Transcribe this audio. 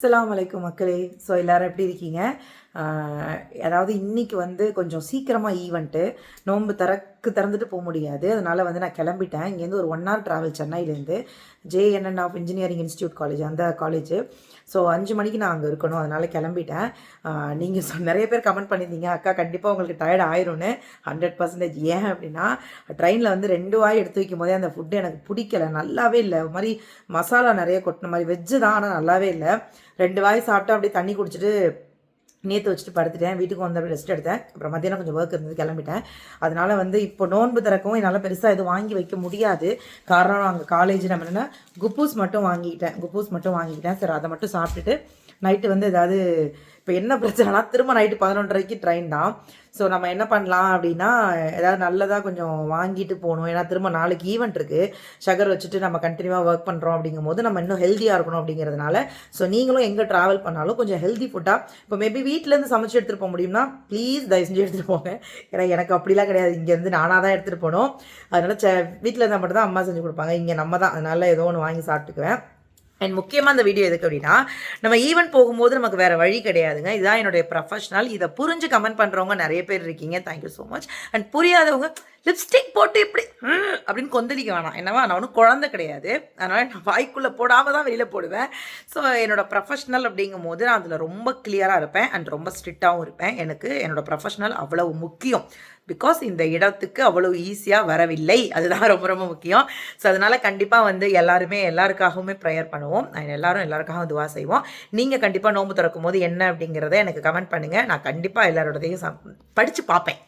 அஸ்ஸலாமு அலைக்கும் மக்களே. ஸோ எல்லோரும் எப்படி இருக்கீங்க? அதாவது இன்றைக்கி வந்து கொஞ்சம் சீக்கிரமாக ஈவெண்ட்டு. நோன்பு திறந்துட்டு போக முடியாது. அதனால் வந்து நான் கிளம்பிட்டேன். இங்கேருந்து ஒரு 1 hour ட்ராவல் சென்னையிலேருந்து. JNN of engineering institute college, அந்த காலேஜு. ஸோ 5 மணிக்கு நான் அங்கே இருக்கணும். அதனால் கிளம்பிட்டேன். நீங்கள் நிறைய பேர் கமெண்ட் பண்ணியிருந்தீங்க, அக்கா கண்டிப்பாக உங்களுக்கு டயர்ட் ஆயிரும்னு. 100%. ஏன் அப்படின்னா, ட்ரெயினில் வந்து 2 வாய் எடுத்து வைக்கும் போதே அந்த ஃபுட்டு எனக்கு பிடிக்கல, நல்லாவே இல்லை. ஒரு மாதிரி மசாலா நிறைய கொட்டின மாதிரி, வெஜ்ஜு தான் ஆனால் நல்லாவே இல்லை. 2 வாய் சாப்பிட்டு அப்படியே தண்ணி குடிச்சிட்டு நேற்று வச்சுட்டு படுத்துட்டேன். வீட்டுக்கு வந்து அப்படியே ரெஸ்ட் எடுத்தேன். அப்புறம் மத்தியானம் கொஞ்சம் ஒர்க் இருந்தது, கிளம்பிட்டேன். அதனால் வந்து இப்போ நோன்பு திறக்கவும் என்னால் பெருசாக எதுவும் வாங்கி வைக்க முடியாது. காரணம் அங்கே காலேஜ் நம்ம என்னென்னா குப்பூஸ் மட்டும் வாங்கிக்கிட்டேன். சரி, அதை மட்டும் சாப்பிட்டுட்டு நைட்டு வந்து ஏதாவது, இப்போ என்ன பிரச்சனைனா திரும்ப நைட்டு 11:30க்கு ட்ரெயின் தான். ஸோ நம்ம என்ன பண்ணலாம் அப்படின்னா, ஏதாவது நல்லதாக கொஞ்சம் வாங்கிட்டு போகணும். ஏன்னா திரும்ப நாளைக்கு ஈவெண்ட் இருக்குது. ஷகர் வச்சுட்டு நம்ம கண்டினியூவாக ஒர்க் பண்ணுறோம் அப்படிங்கும்போது நம்ம இன்னும் ஹெல்த்தியாக இருக்கணும் அப்படிங்கிறதுனால. ஸோ நீங்களும் எங்கே ட்ராவல் பண்ணாலும் கொஞ்சம் ஹெல்த்தி ஃபுட்டாக, இப்போ மேபி வீட்டிலேருந்து சமைச்சு எடுத்துகிட்டு போக முடியும்னா ப்ளீஸ் தயவு செஞ்சு எடுத்துகிட்டு போங்க. ஏன்னா எனக்கு அப்படிலாம் கிடையாது. இங்கேருந்து நானாக தான் எடுத்துகிட்டு போகணும். அதனால் வீட்டில் இருந்தால் மட்டும் தான் அம்மா செஞ்சு கொடுப்பாங்க. இங்கே நம்ம தான். அதனால் ஏதோ ஒன்று வாங்கி சாப்பிட்டுக்குவேன். அண்ட் முக்கியமாக இந்த வீடியோ எதுக்கு அப்படின்னா, நம்ம ஈவெண்ட் போகும்போது நமக்கு வேறு வழி கிடையாதுங்க. இதுதான் என்னுடைய ப்ரொஃபஷனல். இதை புரிஞ்சு கமெண்ட் பண்ணுறவங்க நிறைய பேர் இருக்கீங்க. Thank you so much. அண்ட் புரியாதவங்க லிப்ஸ்டிக் போட்டு இப்படி அப்படின்னு கொந்தளிக்க வேணாம். என்னவா, நான் ஒன்றும் குழந்தை கிடையாது. அதனால் நான் வாய்க்குள்ளே போடாமல் தான் வெளியில் போடுவேன். ஸோ என்னோடய ப்ரொஃபஷனல் அப்படிங்கும் போது நான் அதில் ரொம்ப கிளியராக இருப்பேன் அண்ட் ரொம்ப ஸ்ட்ரிக்டாகவும் இருப்பேன். எனக்கு என்னோடய ப்ரொஃபஷனல் அவ்வளவு முக்கியம். பிகாஸ் இந்த இடத்துக்கு அவ்வளோ ஈஸியாக வரவில்லை. அதுதான் ரொம்ப ரொம்ப முக்கியம். ஸோ அதனால் கண்டிப்பாக வந்து எல்லாருக்காகவுமே ப்ரேயர் பண்ணுவோம். எல்லாருக்காகவும் துவா செய்வோம். நீங்கள் கண்டிப்பாக நோன்பு திறக்கும் போது என்ன அப்படிங்கிறத எனக்கு கமெண்ட் பண்ணுங்கள். நான் கண்டிப்பாக எல்லாரோடதையும் படித்து பார்ப்பேன்.